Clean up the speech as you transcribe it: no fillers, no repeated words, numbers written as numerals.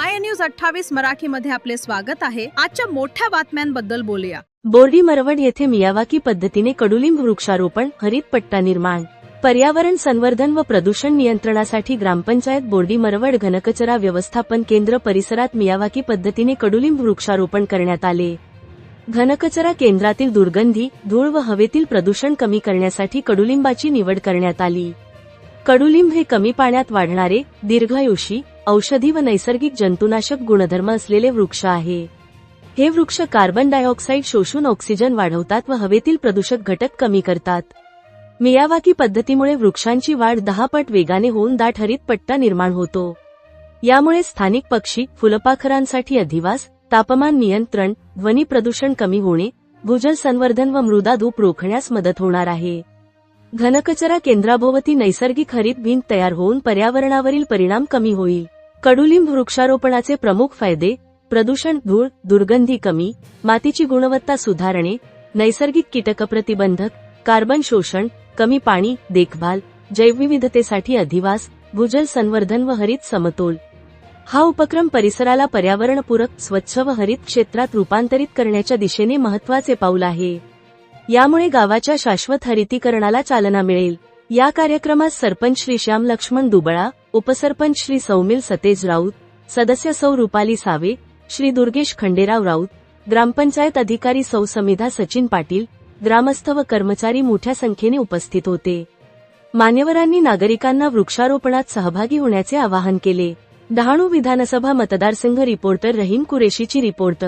माय news 28 मराठीमध्ये आपले स्वागत आहे। आजच्या मोठ्या बातम्यांबद्दल बोलूया। बोर्डी मरवड येथे मियावाकी पद्धतीने कडुलिंब वृक्षारोपण, हरित पट्टा निर्माण, पर्यावरण संवर्धन व प्रदूषण नियंत्रणासाठी ग्रामपंचायत बोर्डी मरवड घनकचरा व्यवस्थापन केंद्र परिसरात मियावाकी पद्धतीने कडुलिंब वृक्षारोपण करण्यात आले। घनकचरा केंद्रातील दुर्गंधी, धूळ व हवेतील प्रदूषण कमी करण्यासाठी कडुलिंबाची निवड करण्यात आली। कडुलिंब हे कमी पाण्यात वाढणारे, दीर्घायुषी, औषधी व नैसर्गिक जंतुनाशक गुणधर्म असलेले वृक्ष आहे। हे वृक्ष कार्बन डायऑक्साईड शोषून ऑक्सिजन वाढवतात व हवेतील प्रदूषक घटक कमी करतात। मियावाकी पद्धतीमुळे वृक्षांची वाढ 10 पट वेगाने होऊन दाट हरित पट्टा निर्माण होतो। यामुळे स्थानिक पक्षी, फुलपाखरांसाठी अधिवास, तापमान नियंत्रण, ध्वनी प्रदूषण कमी होणे, भूजल संवर्धन व मृदा धूप रोखण्यास मदत होणार आहे। घनकचरा केंद्राभोवती नैसर्गिक हरित भिंत तयार होऊन पर्यावरणावरील परिणाम कमी होईल। कडुलिंब वृक्षारोपणाचे प्रमुख फायदे: प्रदूषण, धूळ, दुर्गंधी कमी, मातीची गुणवत्ता सुधारणे, नैसर्गिक कीटक प्रतिबंधक, कार्बन शोषण, कमी पाणी, देखभाल, जैवविविधतेसाठी अधिवास, भूजल संवर्धन व हरित समतोल। हा उपक्रम परिसराला पर्यावरणपूरक, स्वच्छ व हरित क्षेत्रात रूपांतरित करण्याच्या दिशेने महत्त्वाचे पाऊल आहे। यामुळे गावाच्या शाश्वत हरितीकरणाला चालना मिळेल। या कार्यक्रमास सरपंच श्री श्याम लक्ष्मण दुबळा, उपसरपंच श्री सौमिल सतेज राऊत, सदस्य सौ रुपाली सावे, श्री दुर्गेश खंडेराव राऊत, ग्रामपंचायत अधिकारी सौ समिधा सचिन पाटील, ग्रामस्थ व कर्मचारी मोठ्या संख्येने उपस्थित होते। मान्यवरांनी नागरिकांना वृक्षारोपणात सहभागी होण्याचे आवाहन केले। डहाणू विधानसभा मतदारसंघ रिपोर्टर रहीम कुरेशीची रिपोर्ट।